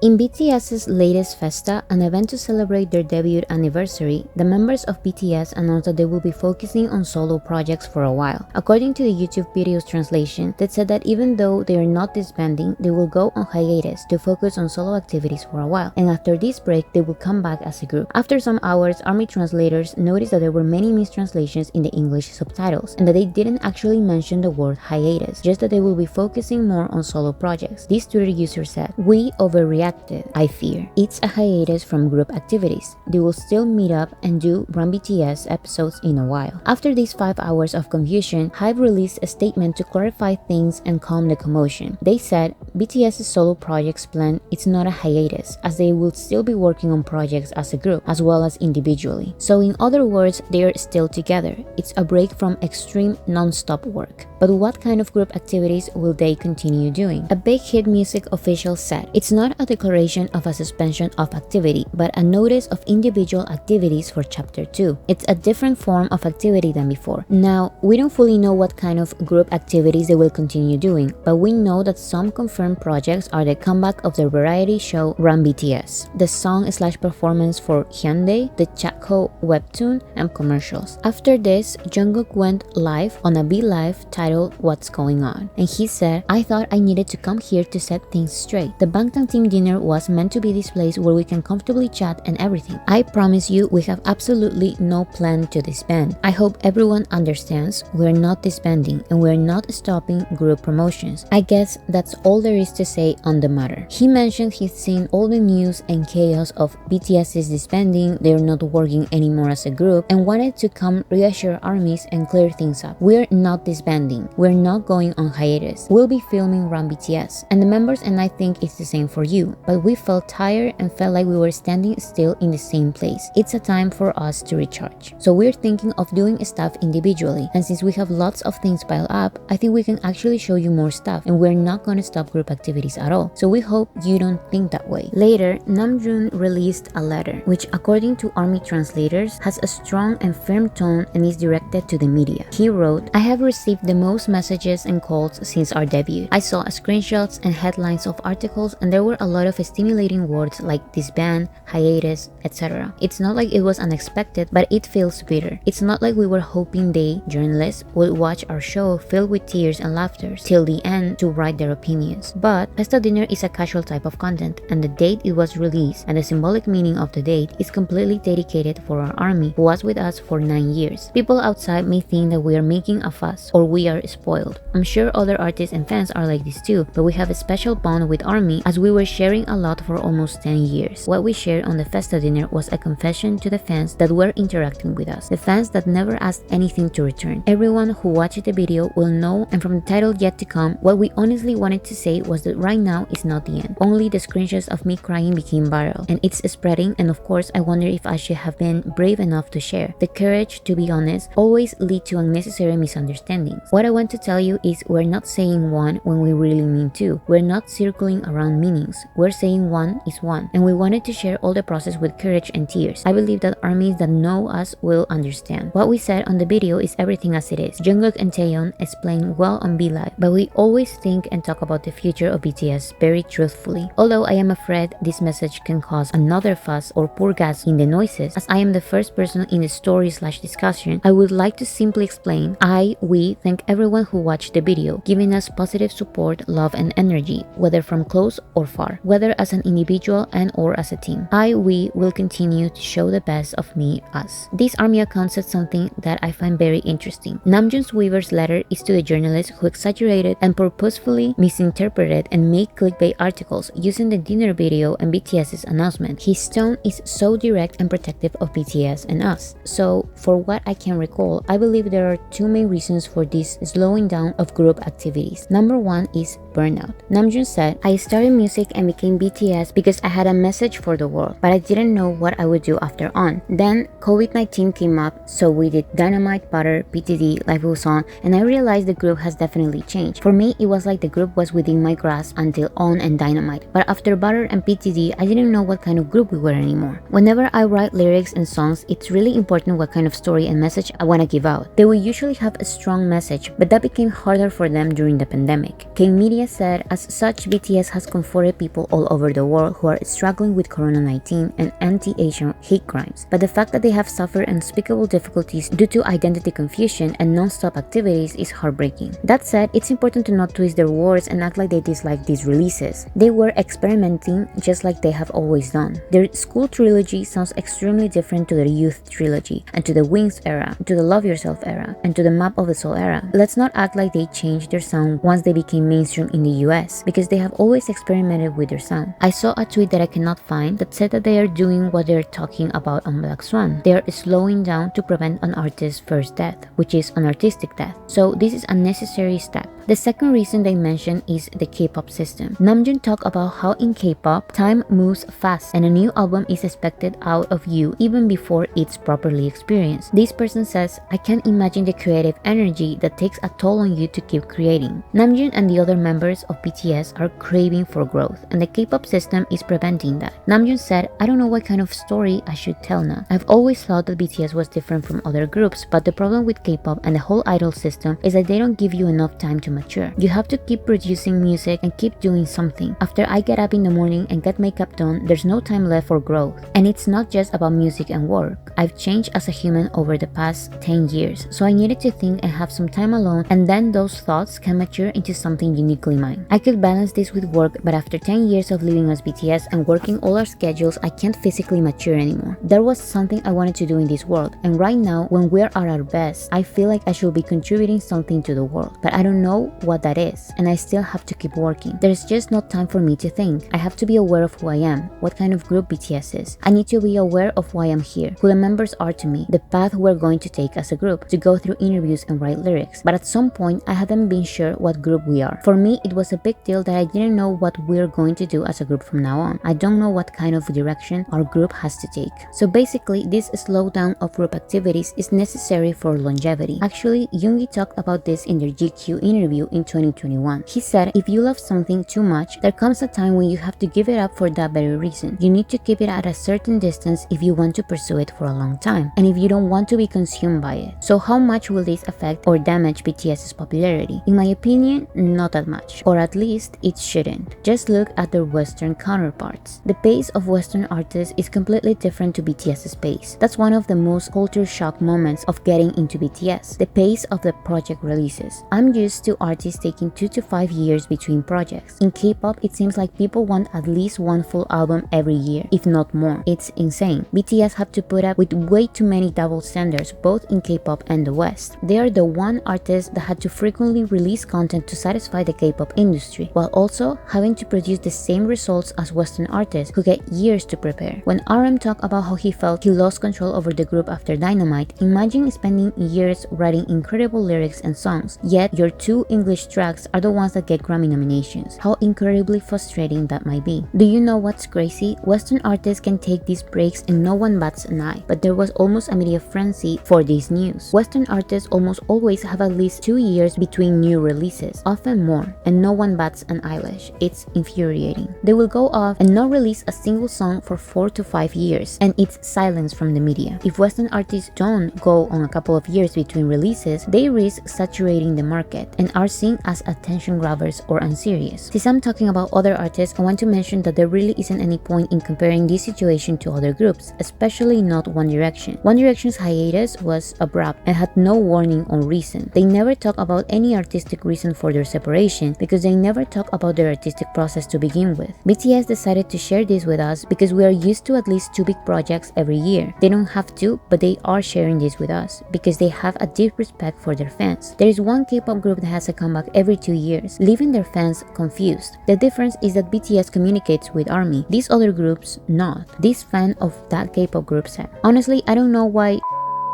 In BTS's latest festa, an event to celebrate their debut anniversary, the members of BTS announced that they will be focusing on solo projects for a while. According to the YouTube video's translation, that said that even though they are not disbanding, they will go on hiatus to focus on solo activities for a while, and after this break, they will come back as a group. After some hours, ARMY translators noticed that there were many mistranslations in the English subtitles, and that they didn't actually mention the word hiatus, just that they will be focusing more on solo projects. This Twitter user said, "We overreacted, I fear. It's a hiatus from group activities. They will still meet up and do Run BTS episodes in a while." After these 5 hours of confusion, HYBE released a statement to clarify things and calm the commotion. They said BTS's solo projects plan is not a hiatus, as they will still be working on projects as a group as well as individually. So in other words, they are still together. It's a break from extreme non-stop work. But what kind of group activities will they continue doing? A Big Hit Music official said, "It's not a declaration of a suspension of activity, but a notice of individual activities for Chapter 2. It's a different form of activity than before." Now, we don't fully know what kind of group activities they will continue doing, but we know that some confirmed projects are the comeback of the variety show Run BTS, the song/performance for Hyundai, the Chakho webtoon, and commercials. After this, Jungkook went live on a Be Live titled What's Going On, and he said, "I thought I needed to come here to set things straight. The Bangtan team dinner was meant to be this place where we can comfortably chat and everything. I promise you, we have absolutely no plan to disband. I hope everyone understands we're not disbanding and we're not stopping group promotions. I guess that's all there is to say on the matter." He mentioned he's seen all the news and chaos of BTS's disbanding, they're not working anymore as a group, and wanted to come reassure armies and clear things up. "We're not disbanding. We're not going on hiatus. We'll be filming Run BTS. And the members and I think it's the same for you, but we felt tired and felt like we were standing still in the same place. It's a time for us to recharge. So we're thinking of doing stuff individually, and since we have lots of things piled up, I think we can actually show you more stuff, and we're not gonna stop group activities at all. So we hope you don't think that way." Later, Namjoon released a letter, which according to ARMY translators, has a strong and firm tone and is directed to the media. He wrote, "I have received the most messages and calls since our debut. I saw screenshots and headlines of articles, and there were a lot of stimulating words like disband, hiatus, etc. It's not like it was unexpected, but it feels bitter. It's not like we were hoping they, journalists, would watch our show filled with tears and laughter till the end to write their opinions. But Festa Dinner is a casual type of content, and the date it was released and the symbolic meaning of the date is completely dedicated for our army who was with us for 9 years. People outside may think that we are making a fuss or we are spoiled. I'm sure other artists and fans are like this too, but we have a special bond with ARMY as we were sharing a lot for almost 10 years. What we shared on the Festa Dinner was a confession to the fans that were interacting with us, the fans that never asked anything to return. Everyone who watched the video will know, and from the title yet to come, what we honestly wanted to say was that right now is not the end. Only the screenshots of me crying became viral, and it's spreading, and of course I wonder if I should have been brave enough to share. The courage, to be honest, always lead to unnecessary misunderstandings. What I want to tell you is we're not saying one when we really mean two. We're not circling around meanings. We're saying one is one, and we wanted to share all the process with courage and tears. I believe that armies that know us will understand. What we said on the video is everything as it is. Jungkook and Taeyeon explain well on Be Live, but we always think and talk about the future of BTS very truthfully. Although I am afraid this message can cause another fuss or poor gas in the noises, as I am the first person in the story/discussion, I would like to simply explain, we thank everyone who watched the video, giving us positive support, love and energy, whether from close or far, whether as an individual and or as a team. We will continue to show the best of me, us. This army account said something that I find very interesting. Namjoon Weaver's letter is to the journalists who exaggerated and purposefully misinterpreted and made clickbait articles using the dinner video and BTS's announcement. His tone is so direct and protective of BTS and us. So, for what I can recall, I believe there are two main reasons for this slowing down of group activities. Number one is burnout. Namjoon said, "I started music and became BTS because I had a message for the world, but I didn't know what I would do after on. Then COVID-19 came up, so we did Dynamite, Butter, PTD, Life Goes On, and I realized the group has definitely changed. For me, it was like the group was within my grasp until On and Dynamite, but after Butter and PTD, I didn't know what kind of group we were anymore. Whenever I write lyrics and songs, it's really important what kind of story and message I want to give out. They will usually have a strong message, but that became harder for them during the pandemic." K Media said, "As such, BTS has comforted people all over the world who are struggling with Corona-19 and anti-Asian hate crimes, but the fact that they have suffered unspeakable difficulties due to identity confusion and non-stop activities is heartbreaking. That said, it's important to not twist their words and act like they dislike these releases. They were experimenting just like they have always done. Their school trilogy sounds extremely different to their youth trilogy, and to the Wings era, to the Love Yourself era, and to the Map of the Soul era. Let's not act like they changed their sound once they became mainstream in the US, because they have always experimented with their sound. I saw a tweet that I cannot find that said that they are doing what they're talking about on Black Swan. They are slowing down to prevent an artist's first death, which is an artistic death. So this is a necessary step. The second reason they mention is the K-pop system. Namjoon talked about how in K-pop, time moves fast and a new album is expected out of you even before it's properly experienced. This person says, I can't imagine the creative energy that takes a toll on you to keep creating. Namjoon and the other members of BTS are craving for growth, and the K-pop system is preventing that. Namjoon said, I don't know what kind of story I should tell now. I've always thought that BTS was different from other groups, but the problem with K-pop and the whole idol system is that they don't give you enough time to mature. You have to keep producing music and keep doing something. After I get up in the morning and get makeup done, there's no time left for growth. And it's not just about music and work. I've changed as a human over the past 10 years, so I needed to think and have some time alone, and then those thoughts can mature into something uniquely mine. I could balance this with work, but after 10 years of living as BTS and working all our schedules, I can't physically mature anymore. There was something I wanted to do in this world, and right now, when we're at our best, I feel like I should be contributing something to the world, but I don't know what that is, and I still have to keep working. There's just not time for me to think. I have to be aware of who I am, what kind of group BTS is. I need to be aware of why I'm here, who the members are to me, the path we're going to take as a group, to go through interviews and write lyrics. But at some point, I haven't been sure what group we are. For me, it was a big deal that I didn't know what we're going to do as a group from now on. I don't know what kind of direction our group has to take. So basically, this slowdown of group activities is necessary for longevity. Actually, Yoongi talked about this in their GQ interview in 2021. He said, if you love something too much, there comes a time when you have to give it up for that very reason. You need to keep it at a certain distance if you want to pursue it for a long time, and if you don't want to be consumed by it. So how much will this affect or damage BTS's popularity? In my opinion, not that much, or at least it shouldn't. Just look at their Western counterparts. The pace of Western artists is completely different to BTS's pace. That's one of the most culture shock moments of getting into BTS, the pace of the project releases. I'm used to artists taking 2 to 5 years between projects. In K-pop, it seems like people want at least one full album every year, if not more. It's insane. BTS have to put up with way too many double standards, both in K-pop and the West. They are the one artist that had to frequently release content to satisfy the K-pop industry, while also having to produce the same results as Western artists who get years to prepare. When RM talked about how he felt he lost control over the group after Dynamite, imagine spending years writing incredible lyrics and songs, yet your 2 English tracks are the ones that get Grammy nominations. How incredibly frustrating that might be. Do you know what's crazy? Western artists can take these breaks and no one bats an eye, but there was almost a media frenzy for this news. Western artists almost always have at least 2 years between new releases, often more, and no one bats an eyelash. It's infuriating. They will go off and not release a single song for 4 to 5 years, and it's silence from the media. If Western artists don't go on a couple of years between releases, they risk saturating the market and are seen as attention grabbers or unserious. Since I'm talking about other artists, I want to mention that there really isn't any point in comparing this situation to other groups, especially not One Direction. One Direction's hiatus was abrupt and had no warning or reason. They never talk about any artistic reason for their separation because they never talk about their artistic process to begin with. BTS decided to share this with us because we are used to at least 2 big projects every year. They don't have to, but they are sharing this with us because they have a deep respect for their fans. There is one K-pop group that has a comeback every 2 years, leaving their fans confused. The difference is that BTS communicates with ARMY. These other groups not. This fan of that K-pop group said, honestly, I don't know why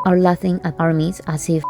are laughing at ARMYs as if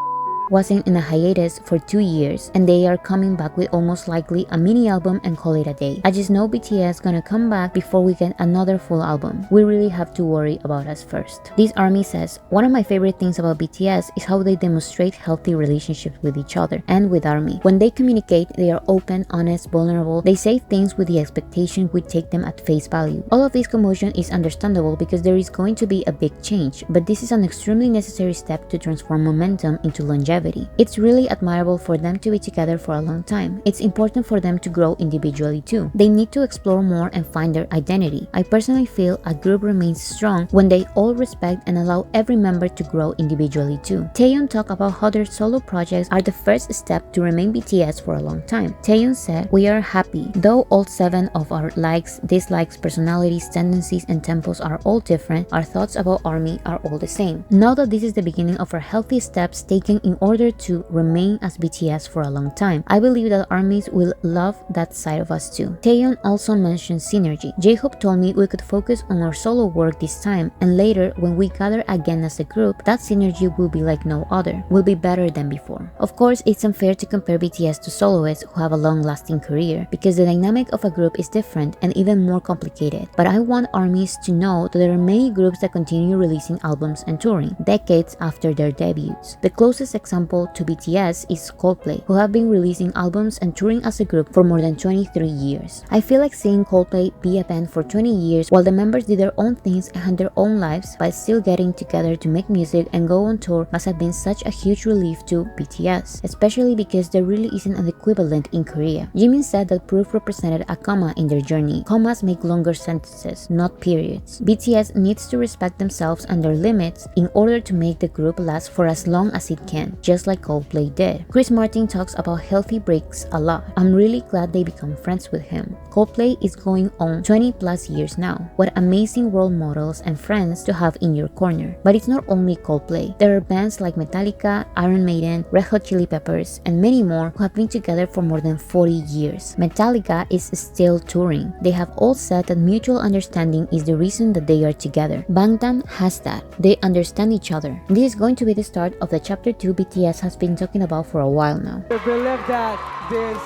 wasn't in a hiatus for 2 years and they are coming back with almost likely a mini album and call it a day. I just know BTS gonna come back before we get another full album. We really have to worry about us first. This ARMY says, one of my favorite things about BTS is how they demonstrate healthy relationships with each other and with ARMY. When they communicate, they are open, honest, vulnerable. They say things with the expectation we take them at face value. All of this commotion is understandable because there is going to be a big change, but this is an extremely necessary step to transform momentum into longevity. longevity. It's really admirable for them to be together for a long time. It's important for them to grow individually too. They need to explore more and find their identity. I personally feel a group remains strong when they all respect and allow every member to grow individually too. Taeyeon talked about how their solo projects are the first step to remain BTS for a long time. Taeyeon said, "We are happy. Though all 7 of our likes, dislikes, personalities, tendencies, and tempos are all different, our thoughts about ARMY are all the same. Know that this is the beginning of our healthy steps taken in order to remain as BTS for a long time. I believe that ARMYs will love that side of us too." Taeyeon also mentioned synergy. J-Hope told me we could focus on our solo work this time, and later when we gather again as a group, that synergy will be like no other, will be better than before. Of course, it's unfair to compare BTS to soloists who have a long-lasting career, because the dynamic of a group is different and even more complicated. But I want ARMYs to know that there are many groups that continue releasing albums and touring, decades after their debuts. The closest example to BTS is Coldplay, who have been releasing albums and touring as a group for more than 23 years. I feel like seeing Coldplay be a band for 20 years while the members did their own things and had their own lives, but still getting together to make music and go on tour must have been such a huge relief to BTS, especially because there really isn't an equivalent in Korea. Jimin said that Proof represented a comma in their journey. Commas make longer sentences, not periods. BTS needs to respect themselves and their limits in order to make the group last for as long as it can, just like Coldplay did. Chris Martin talks about healthy breaks a lot. I'm really glad they become friends with him. Coldplay is going on 20 plus years now. What amazing role models and friends to have in your corner. But it's not only Coldplay. There are bands like Metallica, Iron Maiden, Red Hot Chili Peppers, and many more who have been together for more than 40 years. Metallica is still touring. They have all said that mutual understanding is the reason that they are together. Bangtan has that. They understand each other. This is going to be the start of the chapter 2 BTS has been talking about for a while now. I believe that this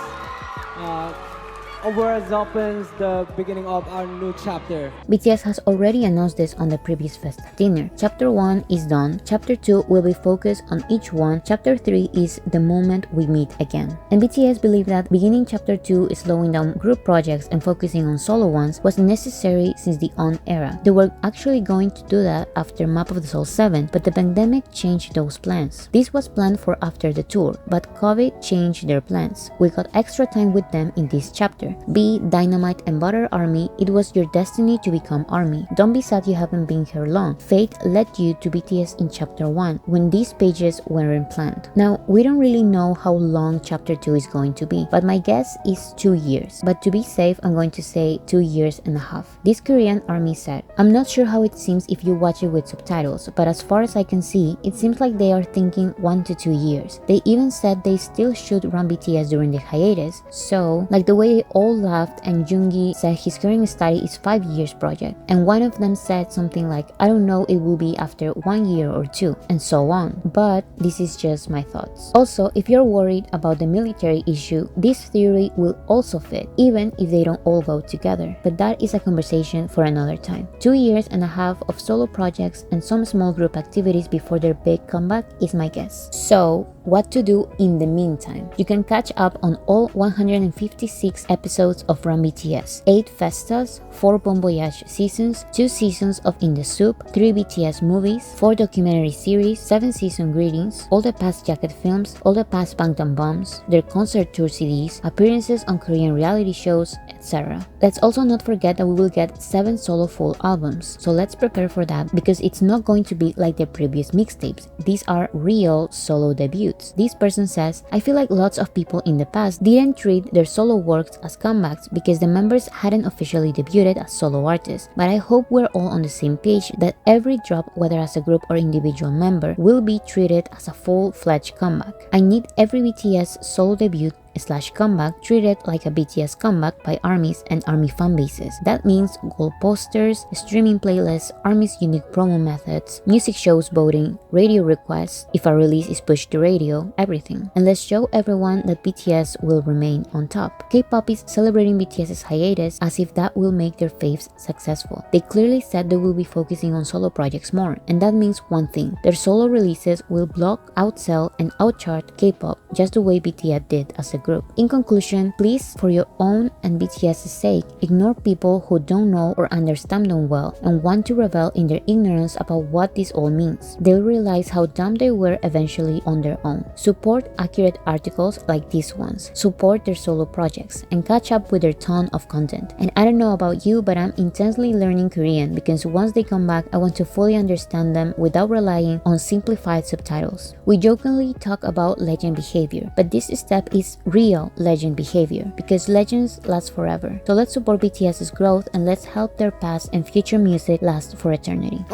awards opens the beginning of our new chapter. BTS has already announced this on the previous Festa dinner. Chapter 1 is done. Chapter 2 will be focused on each one. Chapter 3 is the moment we meet again. And BTS believe that beginning Chapter 2 is slowing down group projects and focusing on solo ones was necessary since the On era. They were actually going to do that after Map of the Soul 7, but the pandemic changed those plans. This was planned for after the tour, but COVID changed their plans. We got extra time with them in this chapter. B, Dynamite and Butter ARMY, it was your destiny to become ARMY. Don't be sad you haven't been here long. Fate led you to BTS in Chapter 1, when these pages weren't planned. Now, we don't really know how long Chapter 2 is going to be, but my guess is 2 years. But to be safe, I'm going to say 2 years and a half. This Korean ARMY said, "I'm not sure how it seems if you watch it with subtitles, but as far as I can see, it seems like they are thinking 1 to 2 years. They even said they still should run BTS during the hiatus, so like the way all laughed and Joongi said his current study is 5 years project, and one of them said something like, I don't know, it will be after 1 year or 2, and so on. But this is just my thoughts. Also, if you're worried about the military issue, this theory will also fit, even if they don't all go together. But that is a conversation for another time. 2 years and a half of solo projects and some small group activities before their big comeback is my guess. So, what to do in the meantime? You can catch up on all 156 episodes of Run BTS, 8 festas, 4 Bon Voyage seasons, 2 seasons of In the Soup, 3 BTS movies, 4 documentary series, 7 season greetings, all the past Jacket films, all the past Bangtan bombs, their concert tour CDs, appearances on Korean reality shows, etc. Let's also not forget that we will get 7 solo full albums, so let's prepare for that because it's not going to be like the previous mixtapes. These are real solo debuts. This person says, I feel like lots of people in the past didn't treat their solo works as comebacks because the members hadn't officially debuted as solo artists, but I hope we're all on the same page that every drop, whether as a group or individual member, will be treated as a full-fledged comeback. I need every BTS solo debut / comeback treated like a BTS comeback by ARMYs and ARMY fanbases. That means goal posters, streaming playlists, ARMY's unique promo methods, music shows voting, radio requests, if a release is pushed to radio, everything. And let's show everyone that BTS will remain on top. K-pop is celebrating BTS's hiatus as if that will make their faves successful. They clearly said they will be focusing on solo projects more, and that means one thing: their solo releases will block, outsell, and outchart K-pop just the way BTS did as a group. group. In conclusion, please, for your own and BTS's sake, ignore people who don't know or understand them well and want to revel in their ignorance about what this all means. They'll realize how dumb they were eventually on their own. Support accurate articles like these ones. Support their solo projects and catch up with their ton of content. And I don't know about you, but I'm intensely learning Korean because once they come back, I want to fully understand them without relying on simplified subtitles. We jokingly talk about legend behavior, but this step is real legend behavior because legends last forever. So let's support BTS's growth and let's help their past and future music last for eternity.